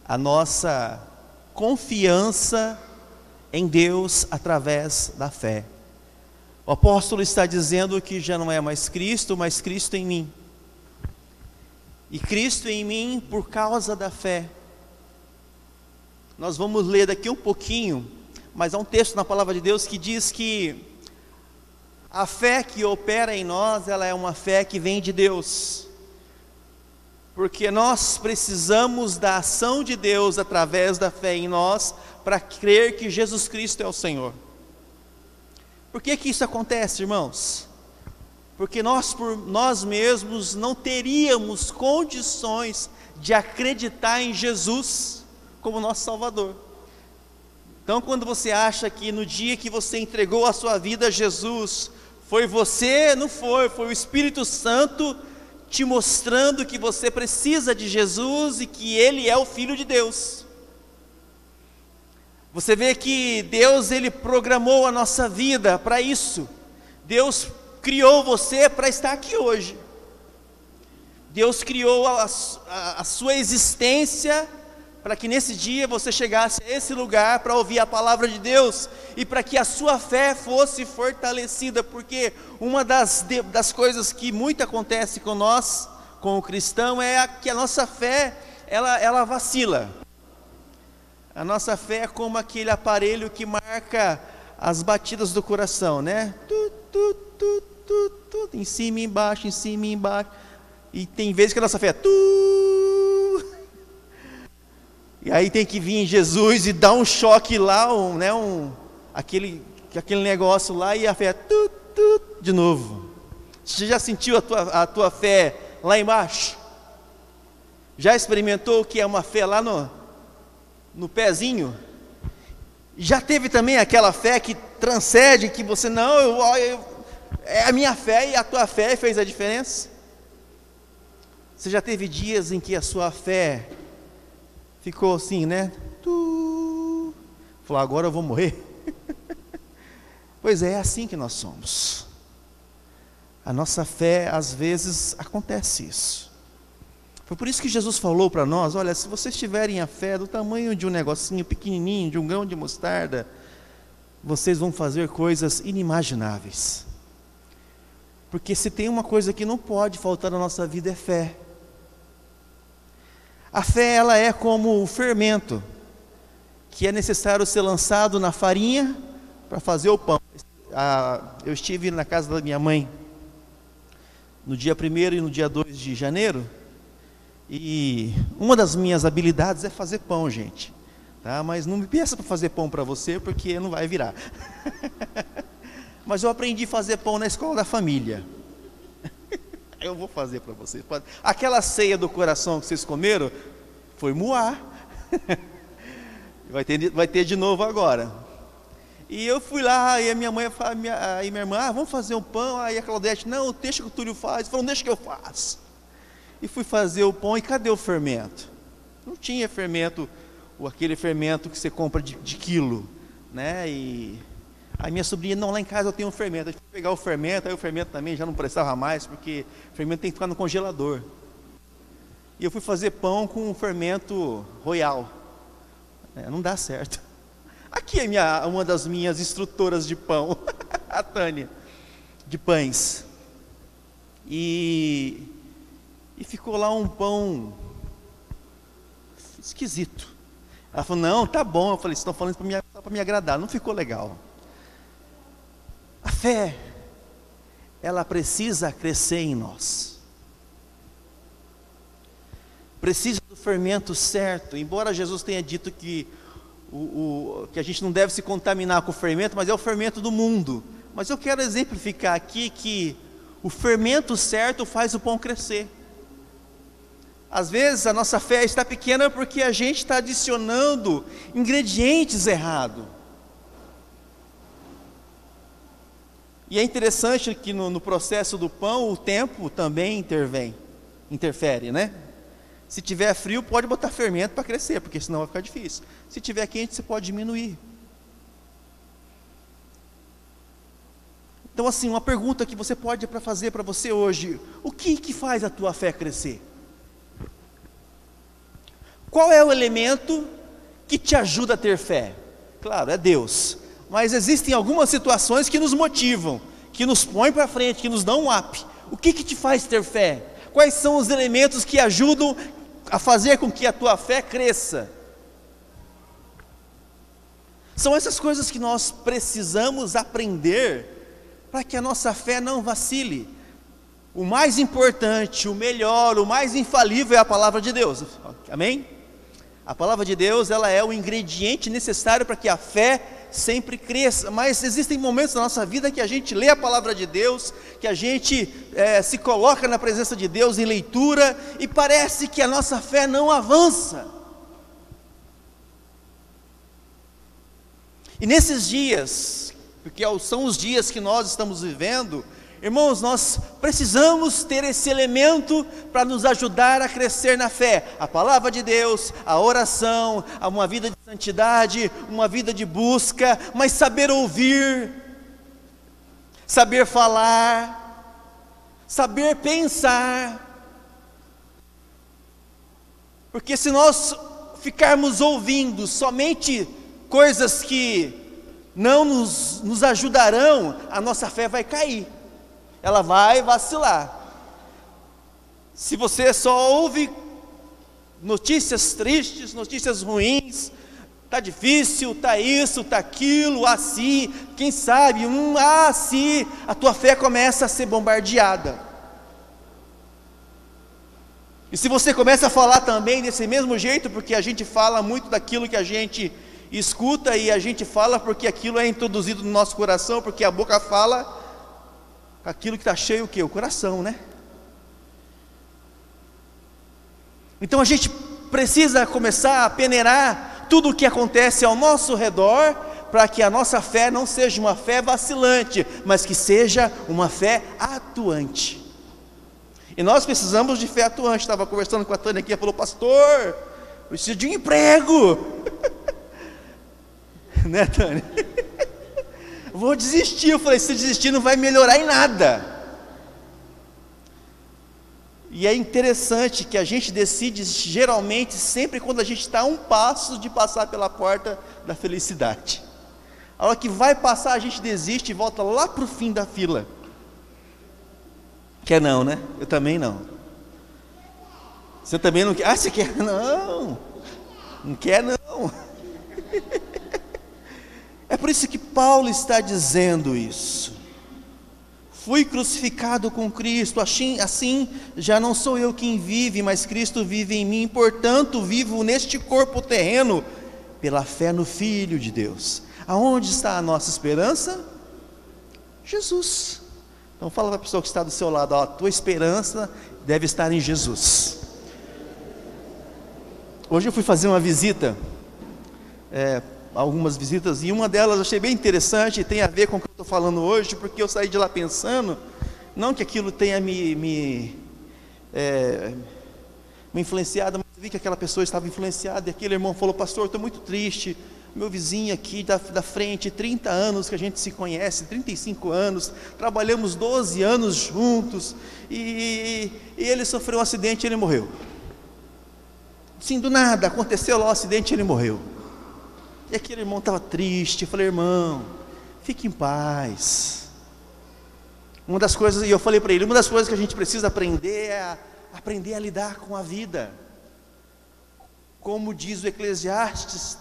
a nossa confiança em Deus através da fé. O apóstolo está dizendo que já não é mais Cristo, mas Cristo em mim. E Cristo em mim por causa da fé. Nós vamos ler daqui um pouquinho, mas há um texto na palavra de Deus que diz que a fé que opera em nós, ela é uma fé que vem de Deus. Porque nós precisamos da ação de Deus através da fé em nós, para crer que Jesus Cristo é o Senhor. Por que que isso acontece, irmãos? Porque nós por nós mesmos não teríamos condições de acreditar em Jesus como nosso Salvador. Então, quando você acha que no dia que você entregou a sua vida a Jesus, foi você, não foi, foi o Espírito Santo te mostrando que você precisa de Jesus e que Ele é o Filho de Deus. Você vê que Deus, Ele programou a nossa vida para isso. Deus criou você para estar aqui hoje. Deus criou a sua existência para que nesse dia você chegasse a esse lugar para ouvir a palavra de Deus e para que a sua fé fosse fortalecida, porque uma das coisas que muito acontece com nós, com o cristão, é que a nossa fé, ela vacila. A nossa fé é como aquele aparelho que marca as batidas do coração, né? Em cima e embaixo, em cima e embaixo. E tem vezes que a nossa fé é e aí tem que vir em Jesus e dar um choque lá, aquele negócio lá, e a fé de novo. Você já sentiu a tua fé lá embaixo? Já experimentou o que é uma fé lá no pezinho? Já teve também aquela fé que transcende, que você é a minha fé e a tua fé fez a diferença? Você já teve dias em que a sua fé ficou assim, né? Falou, agora eu vou morrer. Pois é assim que nós somos. A nossa fé, às vezes, acontece isso. Foi por isso que Jesus falou para nós, olha, se vocês tiverem a fé do tamanho de um negocinho pequenininho, de um grão de mostarda, vocês vão fazer coisas inimagináveis. Porque se tem uma coisa que não pode faltar na nossa vida é fé. A fé, ela é como o fermento, que é necessário ser lançado na farinha para fazer o pão. Eu estive na casa da minha mãe no dia 1º e no dia 2 de janeiro, e uma das minhas habilidades é fazer pão, gente. Tá? Mas não me peça para fazer pão para você, porque não vai virar. Mas eu aprendi a fazer pão na escola da família. Eu vou fazer para vocês. Aquela ceia do coração que vocês comeram foi muar. Vai ter de novo agora. E eu fui lá, e a minha mãe e minha irmã, vamos fazer um pão. Aí a Claudete, não, deixa que o Túlio faz. Falou, deixa que eu faço. E fui fazer o pão, e cadê o fermento? Não tinha fermento, aquele fermento que você compra de quilo, né? E a minha sobrinha, não, lá em casa eu tenho um fermento. Eu fui pegar o fermento, aí o fermento também já não prestava mais, porque o fermento tem que ficar no congelador. E eu fui fazer pão com um fermento royal. Não dá certo. Aqui é uma das minhas instrutoras de pão, a Tânia, de pães. E ficou lá um pão esquisito. Ela falou, não, tá bom. Eu falei, vocês estão falando isso para me agradar. Não ficou legal. A fé, ela precisa crescer em nós. Precisa do fermento certo. Embora Jesus tenha dito que que a gente não deve se contaminar com o fermento, mas é o fermento do mundo. Mas eu quero exemplificar aqui que o fermento certo faz o pão crescer. Às vezes a nossa fé está pequena porque a gente está adicionando ingredientes errados. E é interessante que no processo do pão o tempo também interfere, né? Se tiver frio, pode botar fermento para crescer, porque senão vai ficar difícil. Se tiver quente, você pode diminuir. Então, assim, uma pergunta que você pode fazer para você hoje: o que faz a tua fé crescer? Qual é o elemento que te ajuda a ter fé? Claro, é Deus. Mas existem algumas situações que nos motivam, que nos põem para frente, que nos dão um up. O que te faz ter fé? Quais são os elementos que ajudam a fazer com que a tua fé cresça? São essas coisas que nós precisamos aprender para que a nossa fé não vacile. O mais importante, o melhor, o mais infalível é a palavra de Deus. Amém? A palavra de Deus, ela é o ingrediente necessário para que a fé sempre cresça. Mas existem momentos na nossa vida que a gente lê a palavra de Deus, que a gente se coloca na presença de Deus em leitura, e parece que a nossa fé não avança. E nesses dias, porque são os dias que nós estamos vivendo, irmãos, nós precisamos ter esse elemento para nos ajudar a crescer na fé. A palavra de Deus, a oração, uma vida de santidade, uma vida de busca, mas saber ouvir, saber falar, saber pensar. Porque se nós ficarmos ouvindo somente coisas que não nos ajudarão, a nossa fé vai cair. Ela vai vacilar. Se você só ouve notícias tristes, notícias ruins, está difícil, está isso, está aquilo, assim, quem sabe, assim, a tua fé começa a ser bombardeada. E se você começa a falar também desse mesmo jeito, porque a gente fala muito daquilo que a gente escuta, e a gente fala porque aquilo é introduzido no nosso coração, porque a boca fala aquilo que está cheio, o quê? O coração, né? Então a gente precisa começar a peneirar tudo o que acontece ao nosso redor, para que a nossa fé não seja uma fé vacilante, mas que seja uma fé atuante. E nós precisamos de fé atuante. Estava conversando com a Tânia aqui, ela falou: pastor, preciso de um emprego. Né, Tânia? Vou desistir. Eu falei: se desistir não vai melhorar em nada. E é interessante que a gente decide geralmente sempre quando a gente está a um passo de passar pela porta da felicidade. A hora que vai passar, a gente desiste e volta lá para o fim da fila. Quer não, né? Eu também não. Você também não quer? Ah, você quer? Não, não quer não. É por isso que Paulo está dizendo isso. Fui crucificado com Cristo, assim já não sou eu quem vive, mas Cristo vive em mim. Portanto, vivo neste corpo terreno pela fé no Filho de Deus. Aonde está a nossa esperança? Jesus. Então fala para a pessoa que está do seu lado: ó, a tua esperança deve estar em Jesus. Hoje eu fui fazer uma visita, algumas visitas, e uma delas eu achei bem interessante, e tem a ver com o que eu estou falando hoje, porque eu saí de lá pensando, não que aquilo tenha me influenciado, mas vi que aquela pessoa estava influenciada, e aquele irmão falou: pastor, eu estou muito triste, meu vizinho aqui da frente, 30 anos que a gente se conhece, 35 anos, trabalhamos 12 anos juntos, e ele sofreu um acidente e ele morreu. Sim, do nada, aconteceu lá o acidente e ele morreu. E aquele irmão estava triste. Eu falei: irmão, fique em paz. Uma das coisas, e eu falei para ele, uma das coisas que a gente precisa aprender é aprender a lidar com a vida. Como diz o Eclesiastes,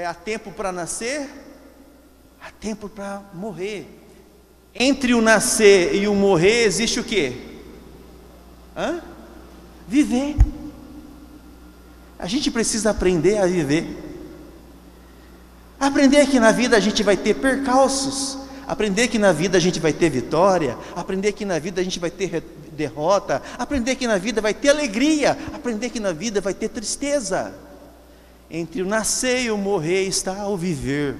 há tempo para nascer, há tempo para morrer. Entre o nascer e o morrer existe o quê? Viver. A gente precisa aprender a viver. Aprender que na vida a gente vai ter percalços, aprender que na vida a gente vai ter vitória, aprender que na vida a gente vai ter derrota, aprender que na vida vai ter alegria, aprender que na vida vai ter tristeza. Entre o nascer e o morrer está o viver.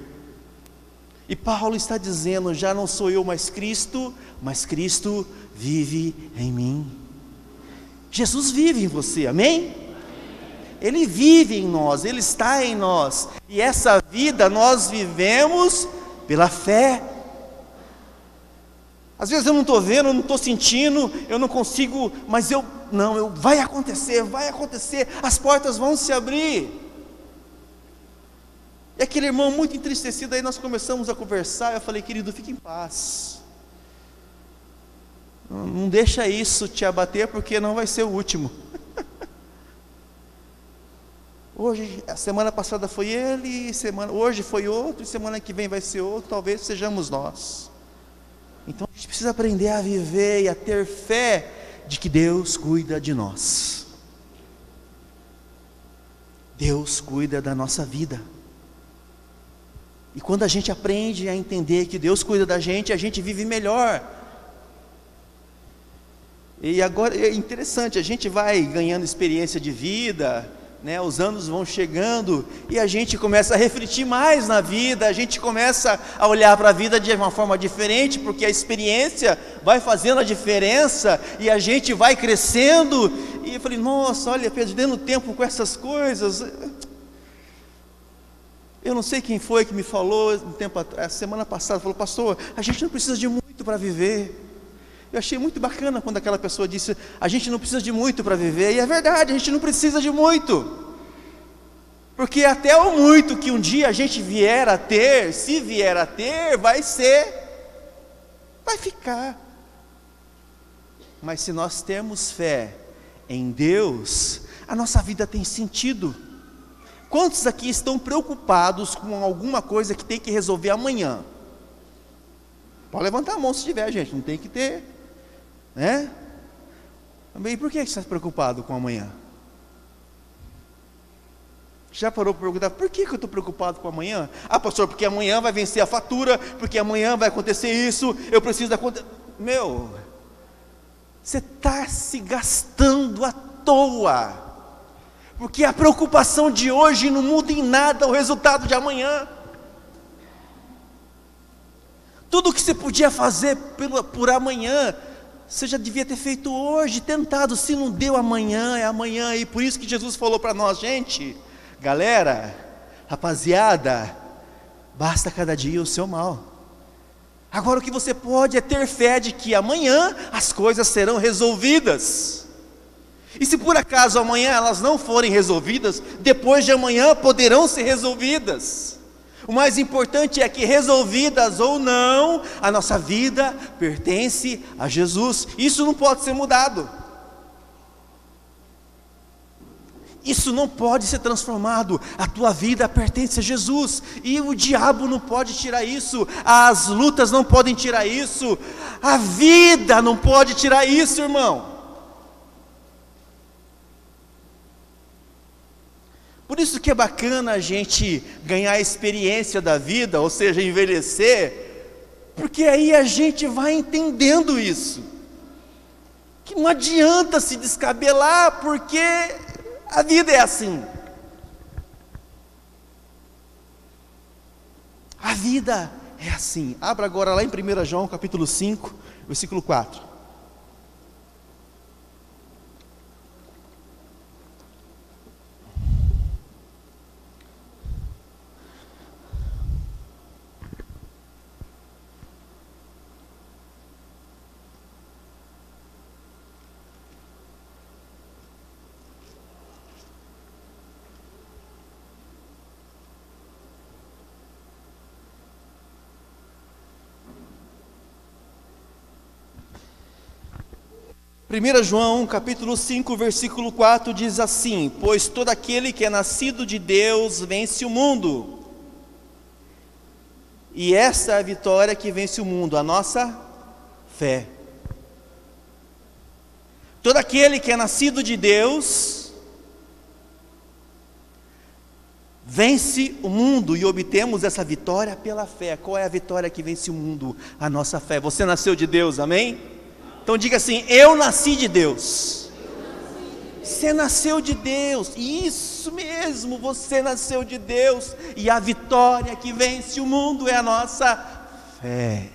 E Paulo está dizendo: já não sou eu mais Cristo, mas Cristo vive em mim. Jesus vive em você, amém? Ele vive em nós, Ele está em nós, e essa vida nós vivemos pela fé. Às vezes eu não estou vendo, eu não estou sentindo, eu não consigo, mas Não, vai acontecer, as portas vão se abrir. E aquele irmão muito entristecido, aí nós começamos a conversar, eu falei, querido, fique em paz. Não deixa isso te abater, porque não vai ser o último. Hoje, a semana passada foi ele, hoje foi outro, e semana que vem vai ser outro, talvez sejamos nós. Então a gente precisa aprender a viver e a ter fé de que Deus cuida de nós. Deus cuida da nossa vida. E quando a gente aprende a entender que Deus cuida da gente, a gente vive melhor. E agora é interessante, a gente vai ganhando experiência de vida, né? Os anos vão chegando e a gente começa a refletir mais na vida, a gente começa a olhar para a vida de uma forma diferente, porque a experiência vai fazendo a diferença e a gente vai crescendo. E eu falei, nossa, olha, perdendo tempo com essas coisas. Eu não sei quem foi que me falou a semana passada, falou, pastor, a gente não precisa de muito para viver. Eu achei muito bacana quando aquela pessoa disse, a gente não precisa de muito para viver, e é verdade, a gente não precisa de muito, porque até o muito que um dia a gente vier a ter, se vier a ter, vai ficar, mas se nós temos fé em Deus, a nossa vida tem sentido. Quantos aqui estão preocupados com alguma coisa que tem que resolver amanhã? Pode levantar a mão se tiver, gente, não tem que ter, né? E por que você está preocupado com amanhã? Já parou para perguntar, por que eu estou preocupado com amanhã? Ah, pastor, porque amanhã vai vencer a fatura, porque amanhã vai acontecer isso, eu preciso da conta. Meu, você está se gastando à toa, porque a preocupação de hoje não muda em nada o resultado de amanhã. Tudo que você podia fazer por amanhã, você já devia ter feito hoje, tentado. Se não deu amanhã, é amanhã. E por isso que Jesus falou para nós, gente, galera, rapaziada, basta cada dia o seu mal. Agora o que você pode é ter fé de que amanhã as coisas serão resolvidas. E se por acaso amanhã elas não forem resolvidas, depois de amanhã poderão ser resolvidas. O mais importante é que, resolvidas ou não, a nossa vida pertence a Jesus. Isso não pode ser mudado. Isso não pode ser transformado. A tua vida pertence a Jesus, e o diabo não pode tirar isso, as lutas não podem tirar isso, a vida não pode tirar isso, irmão. Por isso que é bacana a gente ganhar a experiência da vida, ou seja, envelhecer, porque aí a gente vai entendendo isso, que não adianta se descabelar, porque a vida é assim. A vida é assim. Abra agora lá em 1 João capítulo 5, versículo 4. Primeira João, capítulo 5, versículo 4 diz assim: pois todo aquele que é nascido de Deus vence o mundo. E essa é a vitória que vence o mundo, a nossa fé. Todo aquele que é nascido de Deus vence o mundo, e obtemos essa vitória pela fé. Qual é a vitória que vence o mundo? A nossa fé. Você nasceu de Deus, amém? Então diga assim: eu nasci de Deus. Você nasceu de Deus, isso mesmo, você nasceu de Deus, e a vitória que vence o mundo é a nossa fé.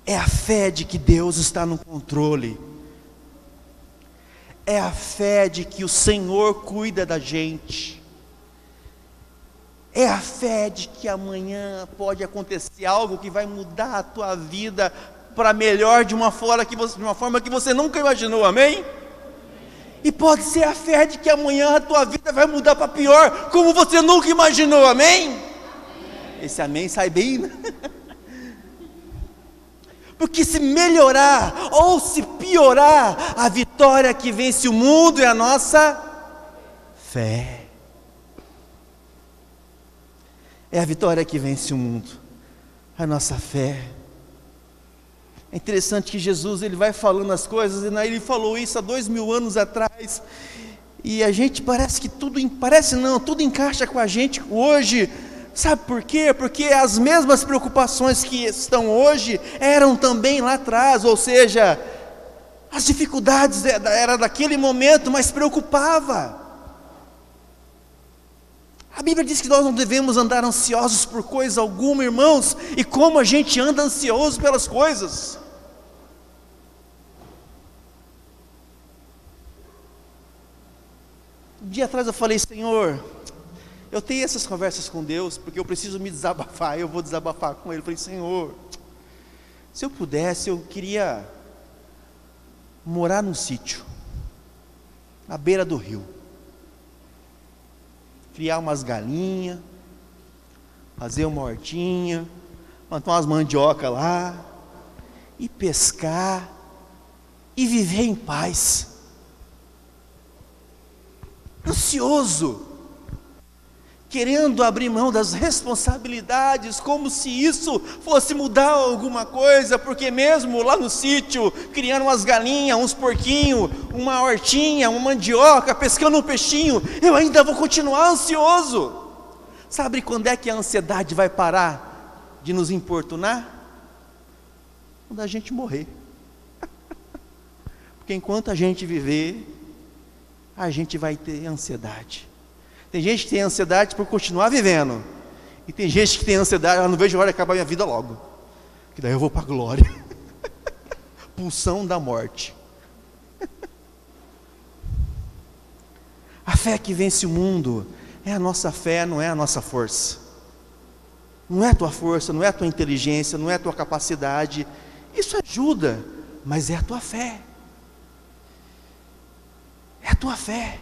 É a fé de que Deus está no controle, é a fé de que o Senhor cuida da gente, é a fé de que amanhã pode acontecer algo que vai mudar a tua vida para melhor de uma forma que você nunca imaginou, amém? E pode ser a fé de que amanhã a tua vida vai mudar para pior, como você nunca imaginou, amém? Esse amém sai bem, né? Porque se melhorar ou se piorar, a vitória que vence o mundo é a nossa fé. É a vitória que vence o mundo, a nossa fé. É interessante que Jesus, ele vai falando as coisas, e ele falou isso há 2000 anos atrás, e a gente parece que tudo encaixa com a gente hoje. Sabe por quê? Porque as mesmas preocupações que estão hoje, eram também lá atrás, ou seja, as dificuldades eram daquele momento, mas preocupava. A Bíblia diz que nós não devemos andar ansiosos por coisa alguma, irmãos, e como a gente anda ansioso pelas coisas. Um dia atrás eu falei: Senhor, eu tenho essas conversas com Deus, porque eu preciso me desabafar, eu vou desabafar com Ele. Eu falei: Senhor, se eu pudesse, eu queria morar num sítio, na beira do rio, criar umas galinhas, fazer uma hortinha, plantar umas mandioca lá, e pescar, e viver em paz. Ansioso, querendo abrir mão das responsabilidades, como se isso fosse mudar alguma coisa, porque mesmo lá no sítio, criando umas galinhas, uns porquinhos, uma hortinha, uma mandioca, pescando um peixinho, eu ainda vou continuar ansioso. Sabe quando é que a ansiedade vai parar de nos importunar? Quando a gente morrer. Porque enquanto a gente viver, a gente vai ter ansiedade. Tem gente que tem ansiedade por continuar vivendo, e tem gente que tem ansiedade: eu não vejo a hora de acabar minha vida logo, que daí eu vou para a glória. Pulsão da morte. A fé que vence o mundo é a nossa fé, não é a nossa força. Não é a tua força, não é a tua inteligência, não é a tua capacidade. Isso ajuda, mas é a tua fé. É a tua fé.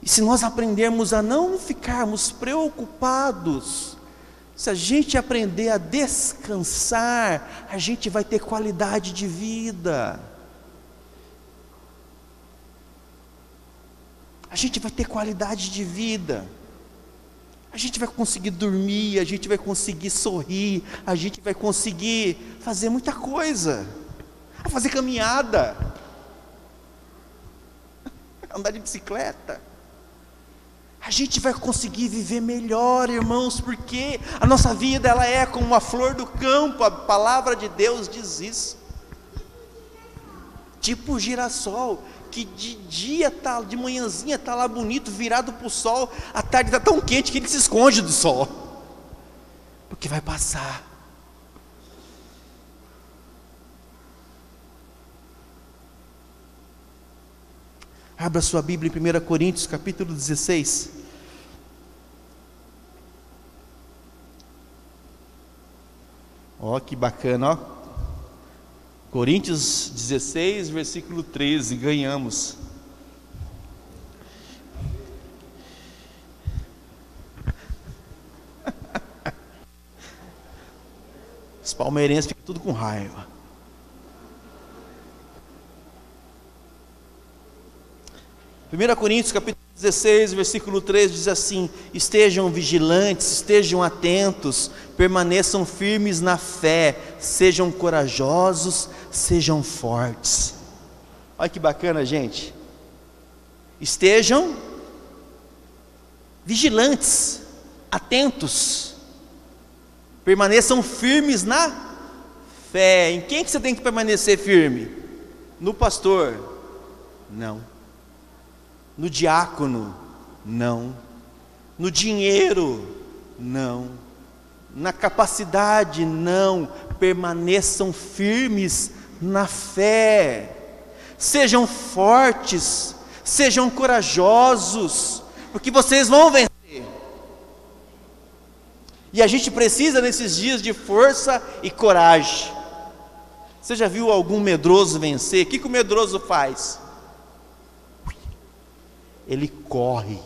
E se nós aprendermos a não ficarmos preocupados, se a gente aprender a descansar, a gente vai ter qualidade de vida. A gente vai ter qualidade de vida. A gente vai conseguir dormir, a gente vai conseguir sorrir, a gente vai conseguir fazer muita coisa. Fazer caminhada, andar de bicicleta. A gente vai conseguir viver melhor, irmãos, porque a nossa vida, ela é como uma flor do campo. A palavra de Deus diz isso. Tipo o girassol, que de dia tá, de manhãzinha está lá bonito, virado para o sol, à tarde está tão quente que ele se esconde do sol, porque vai passar. Abra sua Bíblia em 1 Coríntios capítulo 16. Ó, que bacana, ó. Coríntios 16, versículo 13, ganhamos. Os palmeirenses ficam tudo com raiva. 1 Coríntios capítulo 16, versículo 13 diz assim: estejam vigilantes, estejam atentos, permaneçam firmes na fé, sejam corajosos, sejam fortes. Olha que bacana, gente. Estejam vigilantes, atentos, permaneçam firmes na fé. Em quem que você tem que permanecer firme? No pastor? Não. No diácono? Não. No dinheiro? Não. Na capacidade? Não. Permaneçam firmes na fé. Sejam fortes, sejam corajosos, porque vocês vão vencer. E a gente precisa nesses dias de força e coragem. Você já viu algum medroso vencer? O que o medroso faz? Ele corre.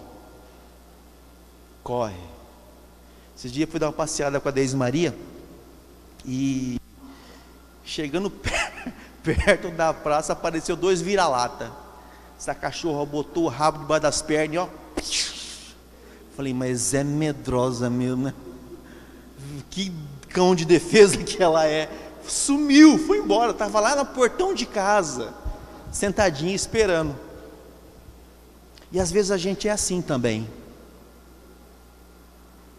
Esses dias eu fui dar uma passeada com a Deise Maria, e chegando perto da praça, apareceu 2 vira-lata. Essa cachorra botou o rabo debaixo das pernas e ó. Falei, mas é medrosa mesmo, né? Que cão de defesa que ela é. Sumiu, foi embora, estava lá no portão de casa, sentadinha esperando. E às vezes a gente é assim também.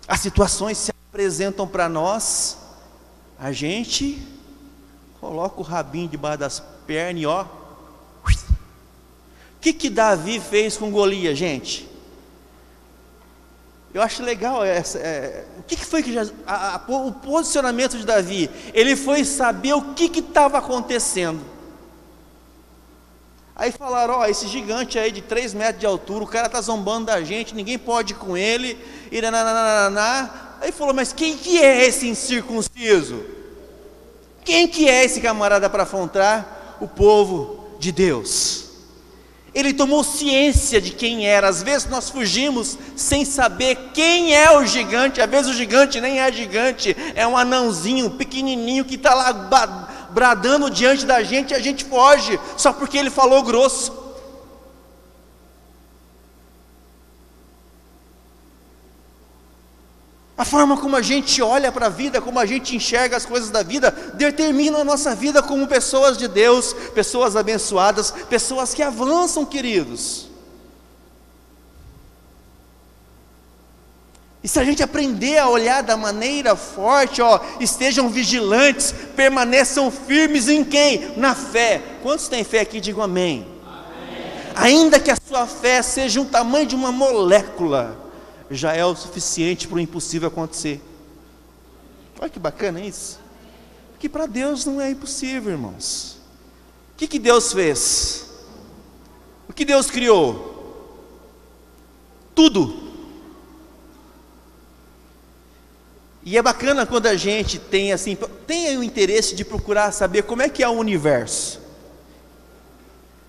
As situações se apresentam para nós, a gente coloca o rabinho debaixo das pernas e ó. O que Davi fez com Golias, gente? Eu acho legal o que foi que o posicionamento de Davi? Ele foi saber o que estava acontecendo. Aí falaram, ó, esse gigante aí de 3 metros de altura, o cara está zombando da gente, ninguém pode ir com ele, e nananana. Aí falou, mas quem que é esse incircunciso? Quem que é esse camarada para afrontar o povo de Deus? Ele tomou ciência de quem era. Às vezes nós fugimos sem saber quem é o gigante. Às vezes o gigante nem é gigante, é um anãozinho pequenininho que está lá bradando diante da gente, e a gente foge só porque ele falou grosso. A forma como a gente olha para a vida, como a gente enxerga as coisas da vida, determina a nossa vida como pessoas de Deus, pessoas abençoadas, pessoas que avançam, queridos. E se a gente aprender a olhar da maneira forte, ó, estejam vigilantes, permaneçam firmes em quem? Na fé. Quantos têm fé aqui? Digam amém. Amém. Ainda que a sua fé seja um tamanho de uma molécula, já é o suficiente para o impossível acontecer. Olha que bacana isso. Porque para Deus não é impossível, irmãos. O que Deus fez? O que Deus criou? Tudo. E é bacana quando a gente tem o interesse de procurar saber como é que é o universo.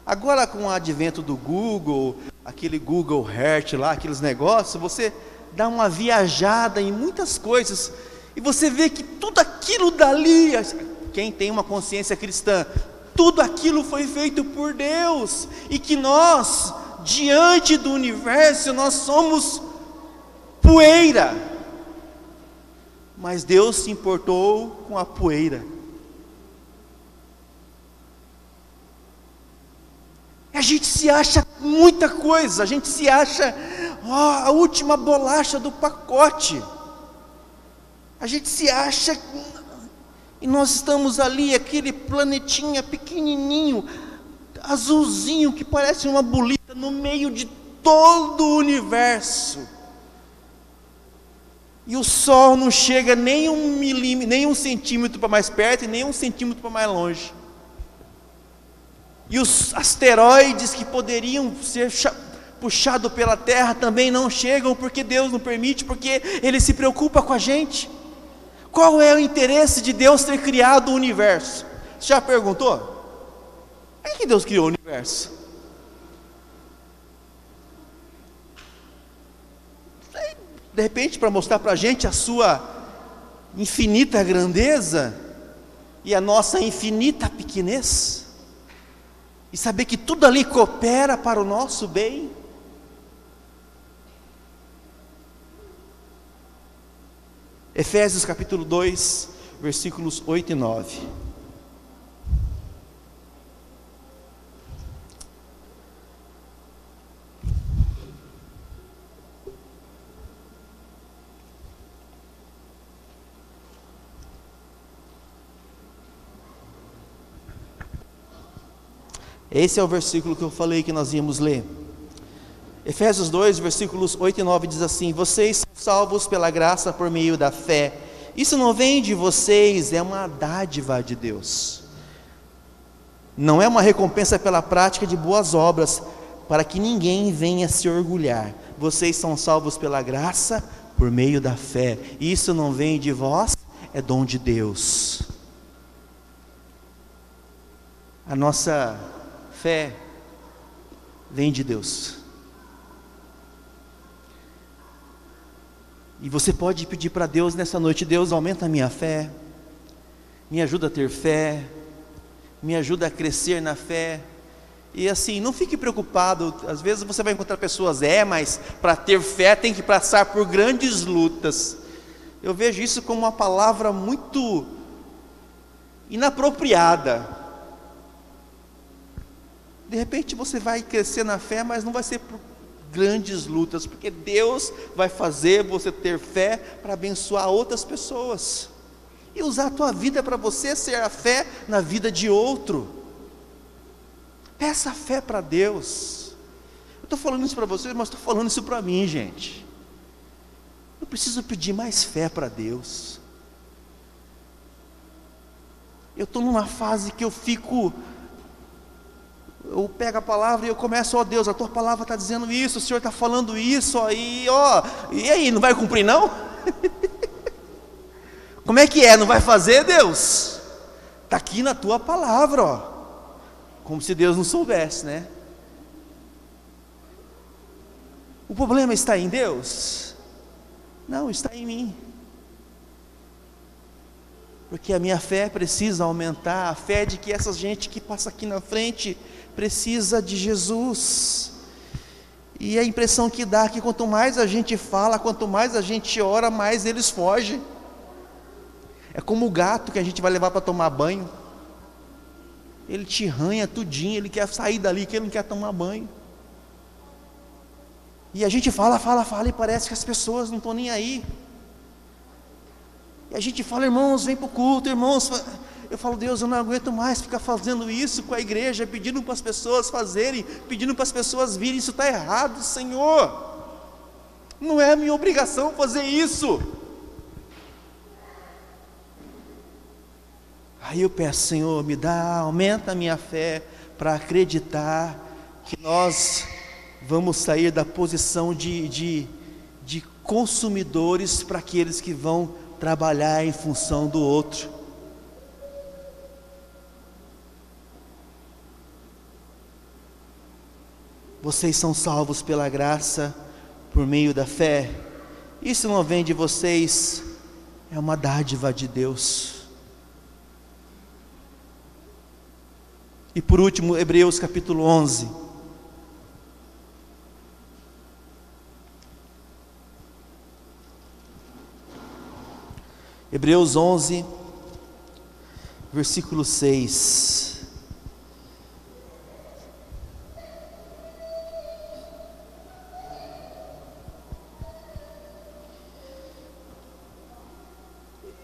Agora, com o advento do Google, aquele Google Earth lá, aqueles negócios, você dá uma viajada em muitas coisas, e você vê que tudo aquilo dali, quem tem uma consciência cristã, tudo aquilo foi feito por Deus, e que nós, diante do universo, nós somos poeira, mas Deus se importou com a poeira. A gente se acha muita coisa, a gente se acha a última bolacha do pacote, a gente se acha, e nós estamos ali, aquele planetinha pequenininho, azulzinho, que parece uma bolita no meio de todo o universo, e o Sol não chega nem 1 milímetro, nem 1 centímetro para mais perto, e nem 1 centímetro para mais longe. E os asteroides que poderiam ser puxados pela Terra também não chegam, porque Deus não permite, porque Ele se preocupa com a gente. Qual é o interesse de Deus ter criado o universo? Você já perguntou? Por que Deus criou o universo? De repente, para mostrar para a gente a sua infinita grandeza e a nossa infinita pequenez, e saber que tudo ali coopera para o nosso bem. Efésios capítulo 2, versículos 8 e 9. Esse é o versículo que eu falei que nós íamos ler. Efésios 2, versículos 8 e 9 diz assim: vocês são salvos pela graça por meio da fé. Isso não vem de vocês, é uma dádiva de Deus. Não é uma recompensa pela prática de boas obras, para que ninguém venha se orgulhar. Vocês são salvos pela graça por meio da fé. Isso não vem de vós, é dom de Deus. A nossa fé vem de Deus. E você pode pedir para Deus nessa noite: Deus, aumenta a minha fé, me ajuda a ter fé, me ajuda a crescer na fé. E assim, não fique preocupado. Às vezes você vai encontrar pessoas, mas para ter fé tem que passar por grandes lutas. Eu vejo isso como uma palavra muito inapropriada. De repente você vai crescer na fé, mas não vai ser por grandes lutas, porque Deus vai fazer você ter fé para abençoar outras pessoas e usar a tua vida para você ser a fé na vida de outro. Peça fé para Deus. Eu estou falando isso para vocês, mas estou falando isso para mim, gente. Eu preciso pedir mais fé para Deus. Eu estou numa fase que eu pego a palavra e eu começo: ó Deus, a tua palavra está dizendo isso, o Senhor está falando isso, aí, e aí, não vai cumprir não? Como é que é? Não vai fazer, Deus? Está aqui na tua palavra, ó. Como se Deus não soubesse, né? O problema está em Deus? Não, está em mim. Porque a minha fé precisa aumentar, a fé de que essa gente que passa aqui na frente precisa de Jesus. E a impressão que dá é que quanto mais a gente fala, quanto mais a gente ora, mais eles fogem. É como o gato que a gente vai levar para tomar banho. Ele te arranha tudinho, ele quer sair dali, que ele não quer tomar banho. E a gente fala e parece que as pessoas não estão nem aí. E a gente fala: irmãos, vem para o culto, irmãos. Eu falo: Deus, eu não aguento mais ficar fazendo isso com a igreja, pedindo para as pessoas fazerem, pedindo para as pessoas virem. Isso está errado, Senhor. Não é minha obrigação fazer isso. Aí eu peço: Senhor, aumenta a minha fé para acreditar que nós vamos sair da posição de consumidores para aqueles que vão trabalhar em função do outro. Vocês são salvos pela graça, por meio da fé. Isso não vem de vocês, é uma dádiva de Deus. E por último, Hebreus capítulo 11. Hebreus 11, versículo 6.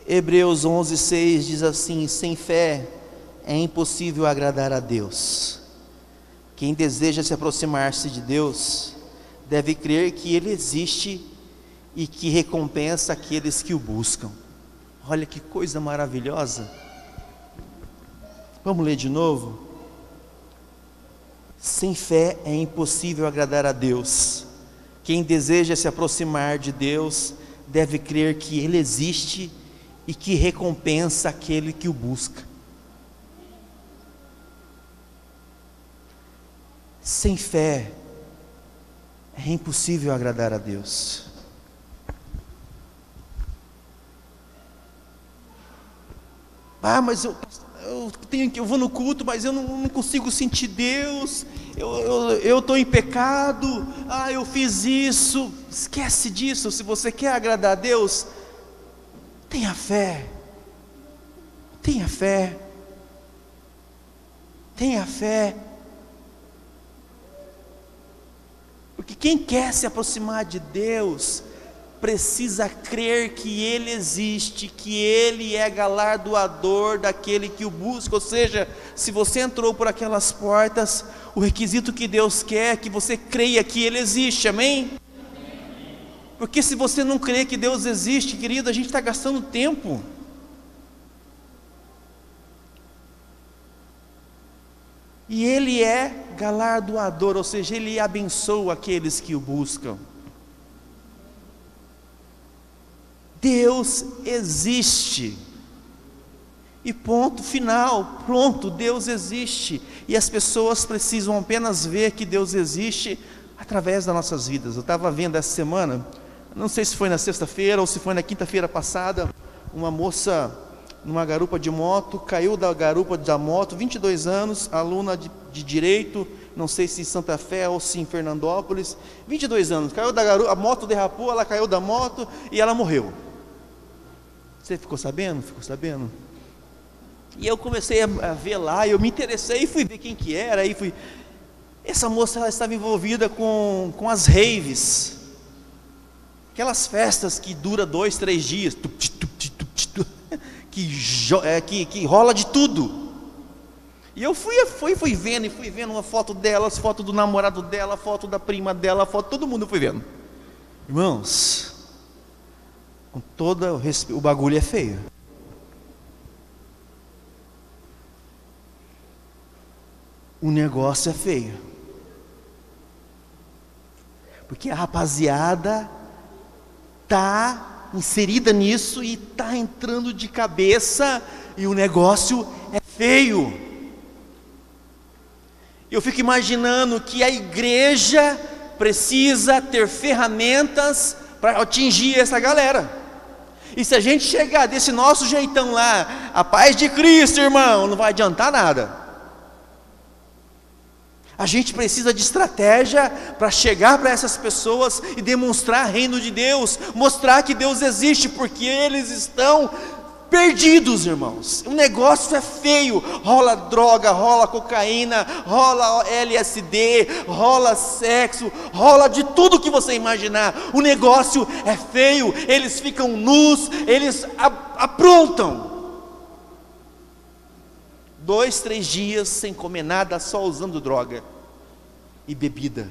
Hebreus 11, 6 diz assim: sem fé é impossível agradar a Deus. Quem deseja se aproximar-se de Deus deve crer que Ele existe e que recompensa aqueles que o buscam. Olha que coisa maravilhosa. Vamos ler de novo? Sem fé é impossível agradar a Deus. Quem deseja se aproximar de Deus deve crer que Ele existe e que recompensa aquele que o busca. Sem fé é impossível agradar a Deus. Mas eu vou no culto, mas eu não consigo sentir Deus. Eu estou em pecado. Eu fiz isso. Esquece disso. Se você quer agradar a Deus, tenha fé. Tenha fé. Tenha fé. Porque quem quer se aproximar de Deus precisa crer que Ele existe, que Ele é galardoador daquele que o busca. Ou seja, se você entrou por aquelas portas, o requisito que Deus quer é que você creia que Ele existe, amém? Porque se você não crê que Deus existe, querido, a gente está gastando tempo. E Ele é galardoador, ou seja, Ele abençoa aqueles que o buscam. Deus existe. E ponto final, pronto, Deus existe. E as pessoas precisam apenas ver que Deus existe através das nossas vidas. Eu estava vendo essa semana, não sei se foi na sexta-feira ou se foi na quinta-feira passada, uma moça numa garupa de moto, caiu da garupa da moto, 22 anos, aluna de Direito, não sei se em Santa Fé ou se em Fernandópolis, 22 anos, caiu da garupa, a moto derrapou, ela caiu da moto e ela morreu. Você ficou sabendo? Ficou sabendo? E eu comecei a ver lá, eu me interessei e fui ver quem que era, aí fui... Essa moça, ela estava envolvida com as raves, aquelas festas que duram 2, 3 dias, que rola de tudo. E eu fui vendo uma foto delas, foto do namorado dela, foto da prima dela, foto, todo mundo fui vendo. Irmãos, com todo o respeito, o bagulho é feio. O negócio é feio. Porque a rapaziada está inserida nisso e está entrando de cabeça, e o negócio é feio. Eu fico imaginando que a igreja precisa ter ferramentas para atingir essa galera. E se a gente chegar desse nosso jeitão lá, a paz de Cristo, irmão, não vai adiantar nada. A gente precisa de estratégia para chegar para essas pessoas e demonstrar o reino de Deus, mostrar que Deus existe, porque eles estão perdidos, irmãos. O negócio é feio, rola droga, rola cocaína, rola LSD, rola sexo, rola de tudo que você imaginar. O negócio é feio, eles ficam nus, eles aprontam. 2, 3 dias sem comer nada, só usando droga e bebida.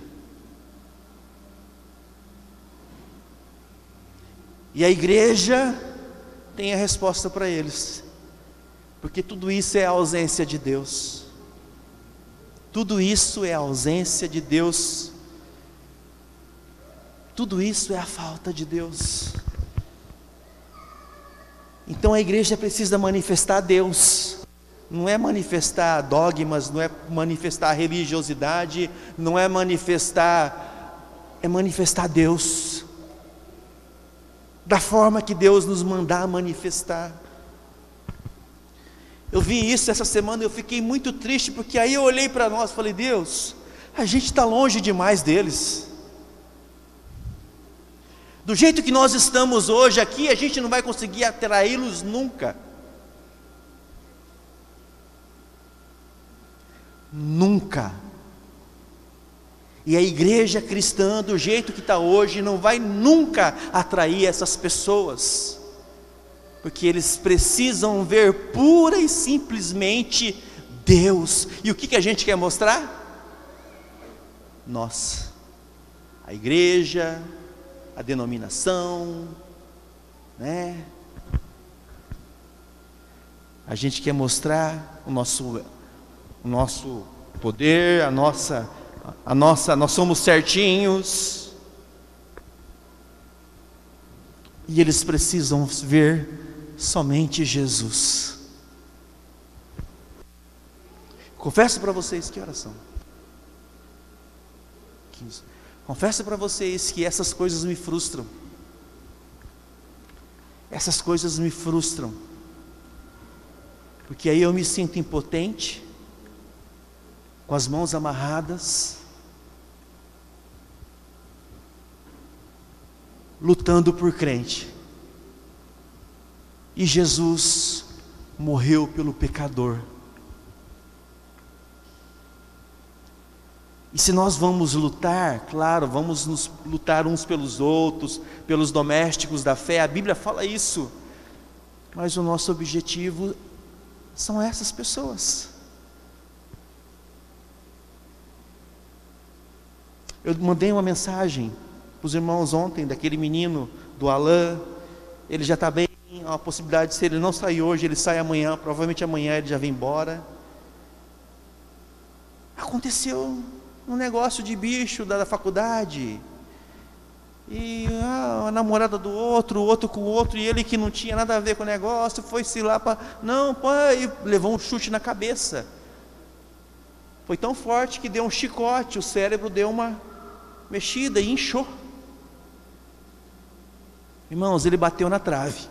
E a igreja tem a resposta para eles, porque tudo isso é a ausência de Deus. Tudo isso é a ausência de Deus. Tudo isso é a falta de Deus. Então a igreja precisa manifestar Deus. Não é manifestar dogmas, não é manifestar religiosidade, não é manifestar, é manifestar Deus, da forma que Deus nos mandar manifestar. Eu vi isso essa semana, eu fiquei muito triste, porque aí eu olhei para nós e falei: Deus, a gente está longe demais deles. Do jeito que nós estamos hoje aqui, a gente não vai conseguir atraí-los nunca. Nunca. E a igreja cristã, do jeito que está hoje, não vai nunca atrair essas pessoas, porque eles precisam ver pura e simplesmente Deus. E o que a gente quer mostrar? Nós, a igreja, a denominação, né? A gente quer mostrar o nosso poder, nós somos certinhos, e eles precisam ver somente Jesus. Confesso para vocês, que oração? 15. Confesso para vocês que essas coisas me frustram. Essas coisas me frustram, porque aí eu me sinto impotente, com as mãos amarradas, lutando por crente. E Jesus morreu pelo pecador. E se nós vamos lutar, claro, vamos nos lutar uns pelos outros, pelos domésticos da fé, a Bíblia fala isso, mas o nosso objetivo são essas pessoas. Eu mandei uma mensagem para os irmãos ontem, daquele menino, do Alain. Ele já está bem, há uma possibilidade, se ele não sair hoje, ele sai amanhã, provavelmente amanhã ele já vem embora. Aconteceu um negócio de bicho da faculdade. E a namorada do outro, o outro com o outro, e ele que não tinha nada a ver com o negócio, foi-se lá para... Não, pai, levou um chute na cabeça. Foi tão forte que deu um chicote, o cérebro deu uma mexida e inchou. Irmãos, ele bateu na trave.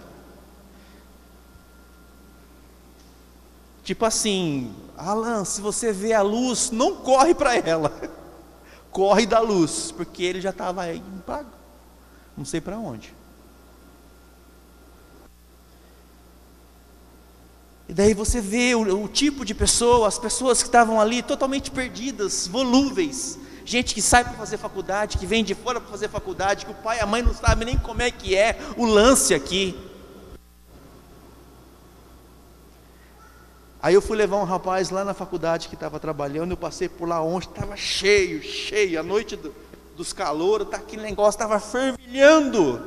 Tipo assim, Alan, se você vê a luz, não corre para ela. Corre da luz, porque ele já estava aí, não sei para onde. E daí você vê o tipo de pessoa, as pessoas que estavam ali totalmente perdidas, volúveis. Gente que sai para fazer faculdade, que vem de fora para fazer faculdade, que o pai e a mãe não sabem nem como é que é o lance aqui. Aí eu fui levar um rapaz lá na faculdade que estava trabalhando, eu passei por lá ontem, estava cheio, a noite dos calouros, aquele negócio estava fervilhando.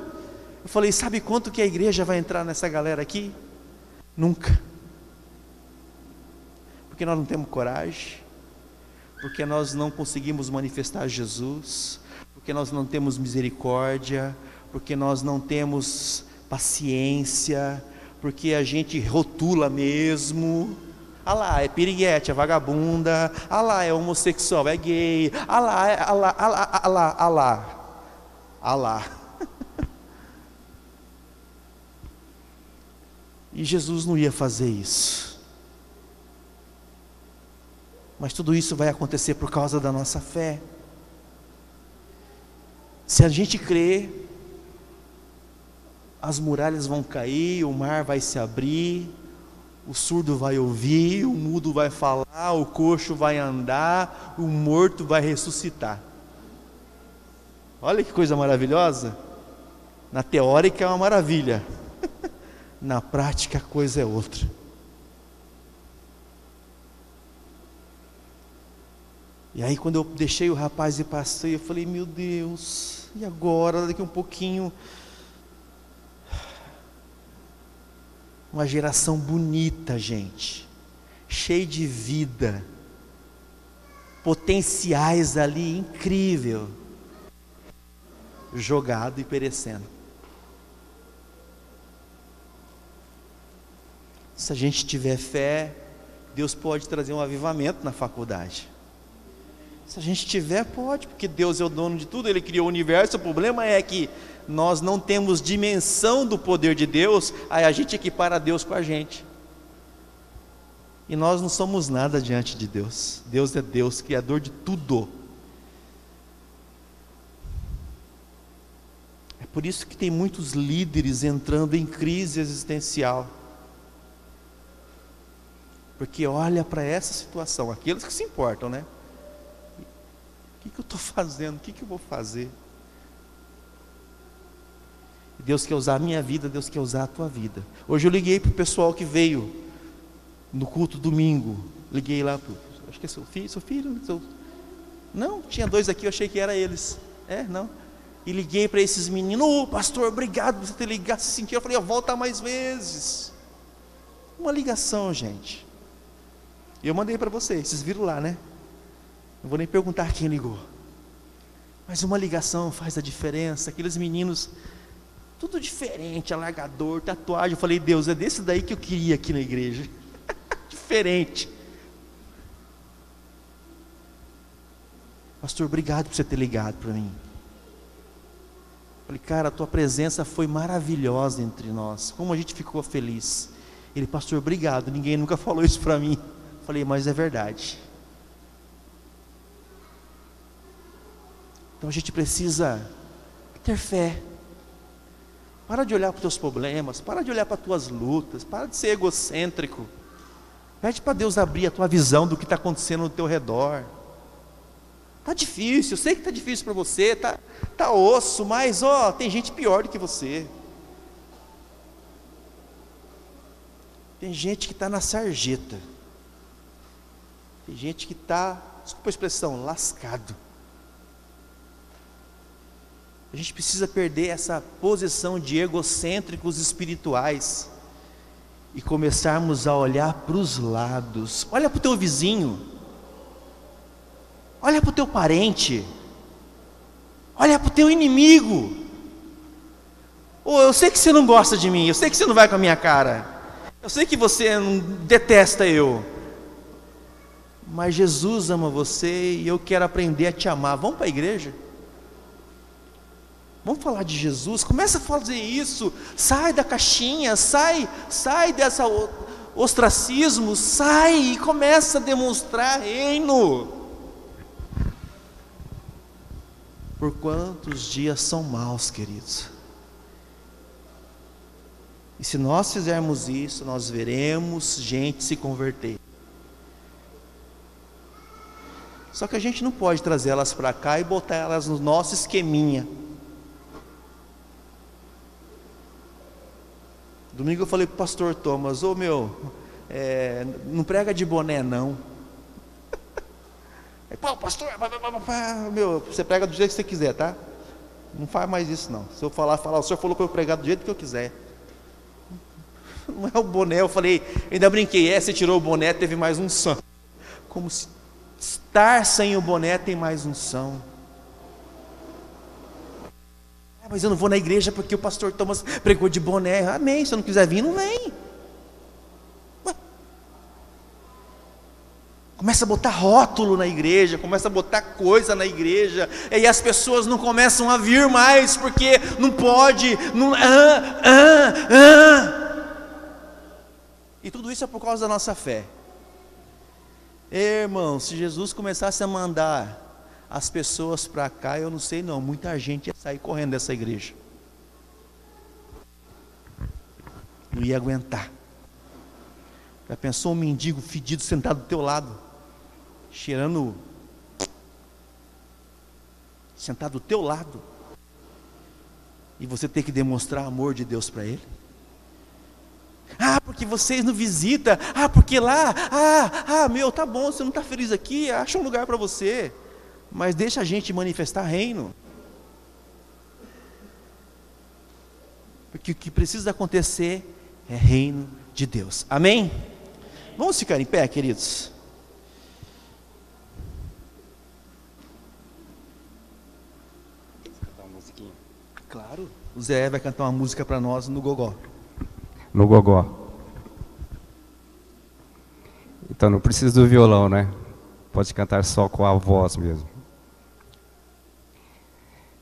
Eu falei, sabe quanto que a igreja vai entrar nessa galera aqui? Nunca. Porque nós não temos coragem, porque nós não conseguimos manifestar Jesus, porque nós não temos misericórdia, porque nós não temos paciência, porque a gente rotula mesmo. Ah lá, é piriguete, é vagabunda. Ah lá, é homossexual, é gay. Ah lá. E Jesus não ia fazer isso. Mas tudo isso vai acontecer por causa da nossa fé. Se a gente crê, as muralhas vão cair, o mar vai se abrir, o surdo vai ouvir, o mudo vai falar, o coxo vai andar, o morto vai ressuscitar. Olha que coisa maravilhosa. Na teórica é uma maravilha, na prática a coisa é outra. E aí quando eu deixei o rapaz e passei, eu falei, meu Deus, e agora, daqui um pouquinho... Uma geração bonita, gente, cheia de vida, potenciais ali, incrível, jogado e perecendo. Se a gente tiver fé, Deus pode trazer um avivamento na faculdade. Se a gente tiver, pode, porque Deus é o dono de tudo, Ele criou o universo. O problema é que nós não temos dimensão do poder de Deus, aí a gente equipara Deus com a gente. E nós não somos nada diante de Deus. Deus é Deus, Criador de tudo. É por isso que tem muitos líderes entrando em crise existencial. Porque olha para essa situação, aqueles que se importam, né? O que eu estou fazendo? O que eu vou fazer? Deus quer usar a minha vida, Deus quer usar a tua vida. Hoje eu liguei para o pessoal que veio no culto domingo. Liguei lá, acho que é seu filho? Não, tinha dois aqui, eu achei que era eles. Não. E liguei para esses meninos, pastor, obrigado por você ter ligado, se sentiu. Eu falei, volta mais vezes. Uma ligação, gente. E eu mandei para vocês viram lá, né? Não vou nem perguntar quem ligou. Mas uma ligação faz a diferença. Aqueles meninos, tudo diferente, alargador, tatuagem. Eu falei, Deus, é desse daí que eu queria aqui na igreja. Diferente. Pastor, obrigado por você ter ligado para mim. Falei, cara, a tua presença foi maravilhosa entre nós. Como a gente ficou feliz. Ele, pastor, obrigado. Ninguém nunca falou isso para mim. Falei, mas é verdade. Então a gente precisa ter fé. Para de olhar para os teus problemas, para de olhar para as tuas lutas, para de ser egocêntrico. Pede para Deus abrir a tua visão do que está acontecendo no teu redor. Está difícil, eu sei que está difícil para você, tá osso, mas tem gente pior do que você. Tem gente que está na sarjeta. Tem gente que está, desculpa a expressão, lascado. A gente precisa perder essa posição de egocêntricos espirituais e começarmos a olhar para os lados. Olha para o teu vizinho, olha para o teu parente, olha para o teu inimigo. Ou eu sei que você não gosta de mim, eu sei que você não vai com a minha cara, eu sei que você não detesta eu, mas Jesus ama você e eu quero aprender a te amar. Vamos para a igreja? Vamos falar de Jesus? Começa a fazer isso. Sai da caixinha, sai dessa ostracismo, sai e começa a demonstrar reino. Por quantos dias são maus, queridos? E se nós fizermos isso, nós veremos gente se converter. Só que a gente não pode trazer elas para cá e botar elas no nosso esqueminha. Domingo eu falei para o pastor Thomas: ô não prega de boné não. Pô, pastor, você prega do jeito que você quiser, tá? Não faz mais isso não. Se eu falar, o senhor falou para eu pregar do jeito que eu quiser. Não é o boné. Eu falei, ainda brinquei, você tirou o boné, teve mais unção. Como se estar sem o boné tem mais unção. Mas eu não vou na igreja porque o pastor Thomas pregou de boné. Amém, se eu não quiser vir, não vem. Ué. Começa a botar rótulo na igreja, começa a botar coisa na igreja, e as pessoas não começam a vir mais, porque não pode, não, E tudo isso é por causa da nossa fé. Irmão, se Jesus começasse a mandar as pessoas para cá, eu não sei não, muita gente ia sair correndo dessa igreja. Não ia aguentar. Já pensou um mendigo fedido sentado do teu lado, cheirando, sentado do teu lado, e você ter que demonstrar amor de Deus para ele? Porque vocês não visitam, porque lá, tá bom, você não está feliz aqui, acha um lugar para você, mas deixa a gente manifestar reino. Porque o que precisa acontecer é reino de Deus. Amém? Vamos ficar em pé, queridos? Cantar uma musiquinha? Claro. O Zé vai cantar uma música para nós no gogó. No gogó. Então não precisa do violão, né? Pode cantar só com a voz mesmo.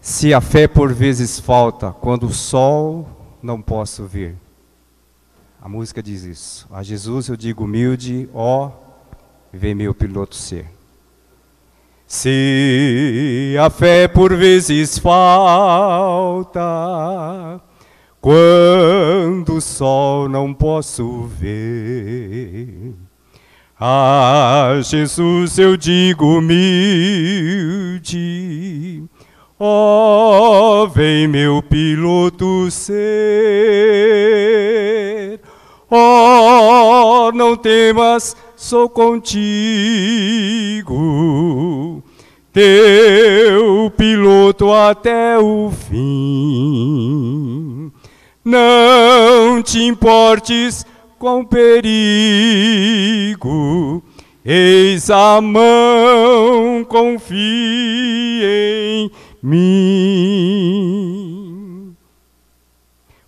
Se a fé por vezes falta, quando o sol não posso ver. A música diz isso. A Jesus eu digo humilde, ó, vem meu piloto ser. Se a fé por vezes falta, quando o sol não posso ver, a Jesus eu digo humilde, ó, vem meu piloto ser. Ó, não temas, sou contigo, teu piloto até o fim. Não te importes com perigo, eis a mão, confia em mim.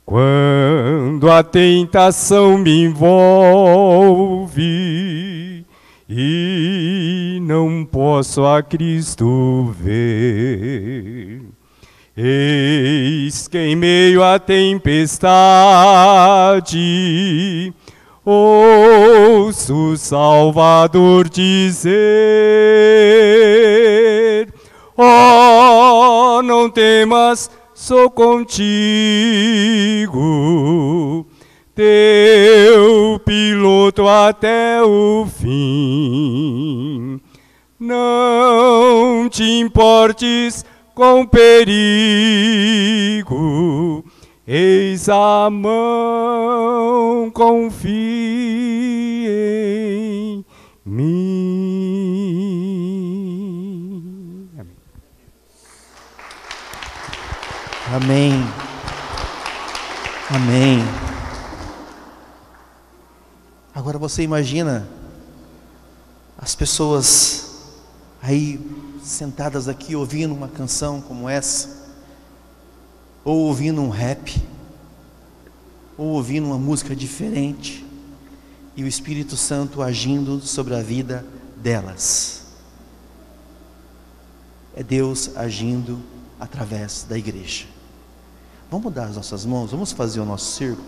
Quando a tentação me envolve e não posso a Cristo ver, eis que em meio à tempestade ouço o Salvador dizer: ó, não temas, sou contigo, teu piloto até o fim. Não te importes com perigo, eis a mão, confia em mim. Amém. Amém. Agora você imagina as pessoas aí sentadas aqui ouvindo uma canção como essa, ou ouvindo um rap, ou ouvindo uma música diferente, e o Espírito Santo agindo sobre a vida delas. É Deus agindo através da igreja. Vamos dar as nossas mãos, vamos fazer o nosso círculo.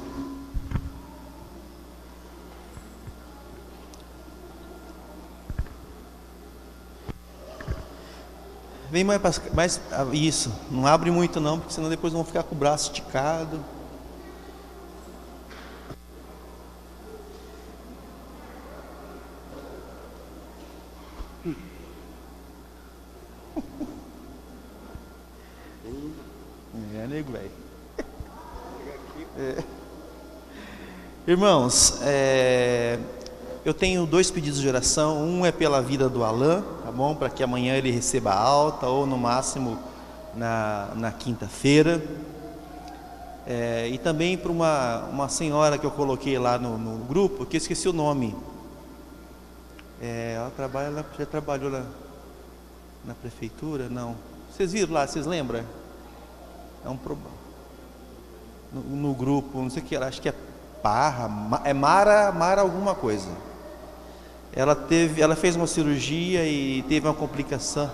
Vem mais, isso, não abre muito não, porque senão depois vão ficar com o braço esticado. Nego, velho. Irmãos, eu tenho 2 pedidos de oração. Um é pela vida do Alan, tá bom? Para que amanhã ele receba alta, ou no máximo na quinta-feira. E também para uma senhora que eu coloquei lá no grupo, que eu esqueci o nome. Ela já trabalhou na prefeitura? Não. Vocês viram lá, vocês lembram? É um problema. No grupo, não sei o que, acho que é Mara alguma coisa. Ela fez uma cirurgia e teve uma complicação.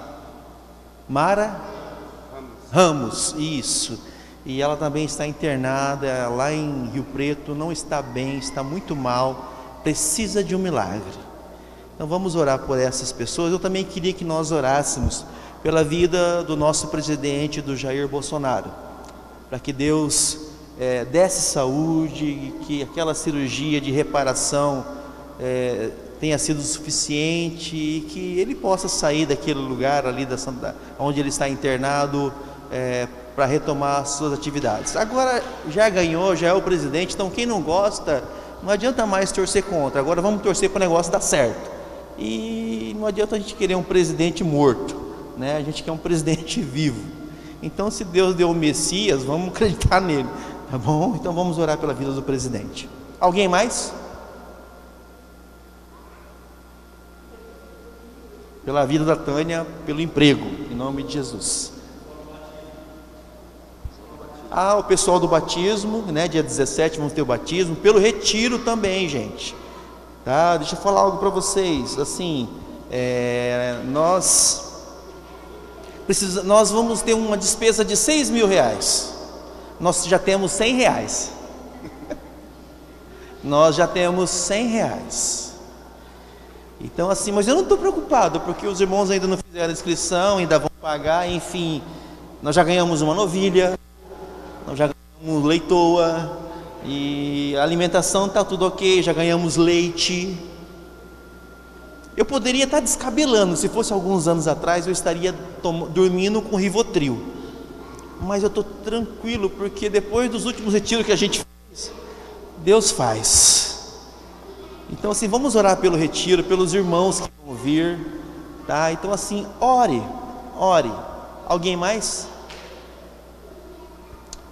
Mara Ramos, isso. E ela também está internada lá em Rio Preto, não está bem, está muito mal, precisa de um milagre. Então vamos orar por essas pessoas. Eu também queria que nós orássemos pela vida do nosso presidente, do Jair Bolsonaro, para que Deus desse saúde, que aquela cirurgia de reparação tenha sido suficiente e que ele possa sair daquele lugar ali onde ele está internado para retomar as suas atividades. Agora já ganhou, já é o presidente, então quem não gosta, não adianta mais torcer contra. Agora vamos torcer para o negócio dar certo. E não adianta a gente querer um presidente morto, né? A gente quer um presidente vivo. Então, se Deus deu o Messias, vamos acreditar nele, tá bom? Então vamos orar pela vida do presidente. Alguém mais? Pela vida da Tânia, pelo emprego, em nome de Jesus. O pessoal do batismo, né? Dia 17 vamos ter o batismo. Pelo retiro também, gente. Tá? Deixa eu falar algo para vocês. Assim, nós vamos ter uma despesa de R$6.000. Nós já temos R$100. Nós já temos R$100. Então assim, mas eu não estou preocupado, porque os irmãos ainda não fizeram a inscrição, ainda vão pagar, enfim. Nós já ganhamos uma novilha, nós já ganhamos leitoa, e a alimentação está tudo ok, já ganhamos leite. Eu poderia estar descabelando, se fosse alguns anos atrás eu estaria dormindo com Rivotril, mas eu estou tranquilo, porque depois dos últimos retiros que a gente fez, Deus faz. Então assim, vamos orar pelo retiro, pelos irmãos que vão vir, tá? Então assim, ore. Alguém mais?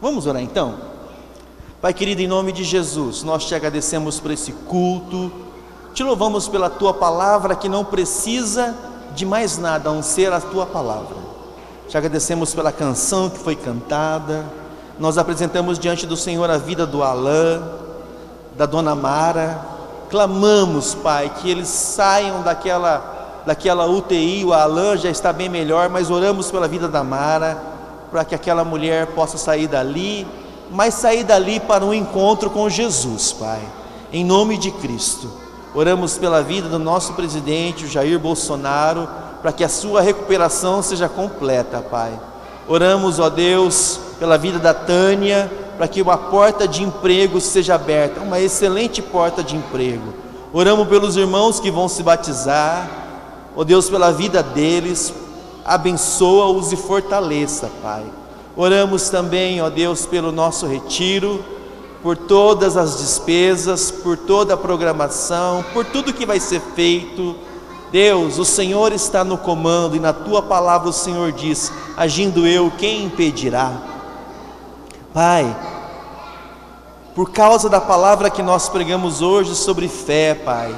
Vamos orar então? Pai querido, em nome de Jesus, nós te agradecemos por esse culto, te louvamos pela tua palavra, que não precisa de mais nada a não ser a tua palavra. Te agradecemos pela canção que foi cantada. Nós apresentamos diante do Senhor a vida do Alain, da dona Mara. Clamamos, Pai, que eles saiam daquela UTI. O Alain já está bem melhor, mas oramos pela vida da Mara, para que aquela mulher possa sair dali, mas sair dali para um encontro com Jesus, Pai, em nome de Cristo. Oramos pela vida do nosso presidente, o Jair Bolsonaro, para que a sua recuperação seja completa, Pai. Oramos, ó Deus, pela vida da Tânia, para que uma porta de emprego seja aberta, uma excelente porta de emprego. Oramos pelos irmãos que vão se batizar, ó Deus, pela vida deles, abençoa-os e fortaleça, Pai. Oramos também, ó Deus, pelo nosso retiro, por todas as despesas, por toda a programação, por tudo que vai ser feito. Deus, o Senhor está no comando, e na tua palavra o Senhor diz: agindo eu, quem impedirá? Pai, por causa da palavra que nós pregamos hoje sobre fé, Pai,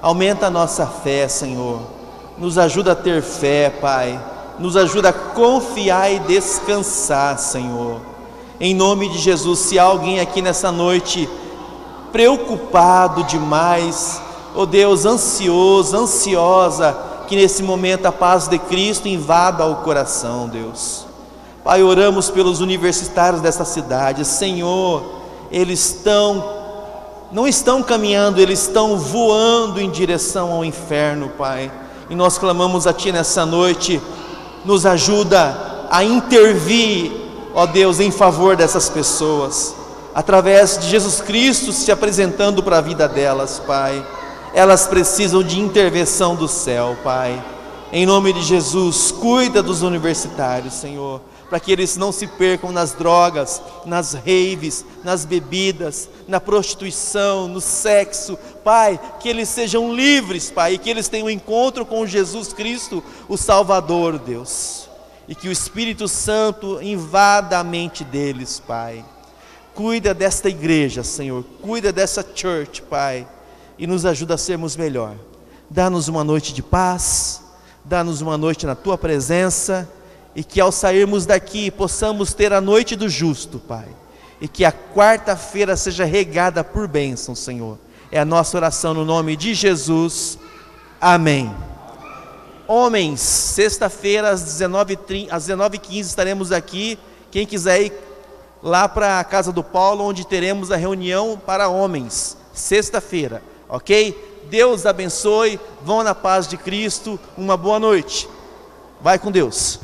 aumenta a nossa fé, Senhor. Nos ajuda a ter fé, Pai. Nos ajuda a confiar e descansar, Senhor. Em nome de Jesus, se há alguém aqui nessa noite preocupado demais, ó Deus, ansioso, ansiosa, que nesse momento a paz de Cristo invada o coração, Deus. Pai, oramos pelos universitários dessa cidade. Senhor, eles não estão caminhando, eles estão voando em direção ao inferno, Pai. E nós clamamos a Ti nessa noite, nos ajuda a intervir, ó Deus, em favor dessas pessoas, através de Jesus Cristo se apresentando para a vida delas, Pai. Elas precisam de intervenção do céu, Pai. Em nome de Jesus, cuida dos universitários, Senhor, para que eles não se percam nas drogas, nas raves, nas bebidas, na prostituição, no sexo, Pai, que eles sejam livres, Pai, e que eles tenham um encontro com Jesus Cristo, o Salvador, Deus, e que o Espírito Santo invada a mente deles, Pai. Cuida desta igreja, Senhor, cuida dessa church, Pai, e nos ajuda a sermos melhor. Dá-nos uma noite de paz, dá-nos uma noite na Tua presença, e que ao sairmos daqui possamos ter a noite do justo, Pai, e que a quarta-feira seja regada por bênção, Senhor. É a nossa oração no nome de Jesus, amém. Homens, sexta-feira às 19h15 estaremos aqui. Quem quiser ir lá para a casa do Paulo, onde teremos a reunião para homens, sexta-feira, ok? Deus abençoe, vão na paz de Cristo, uma boa noite, vai com Deus.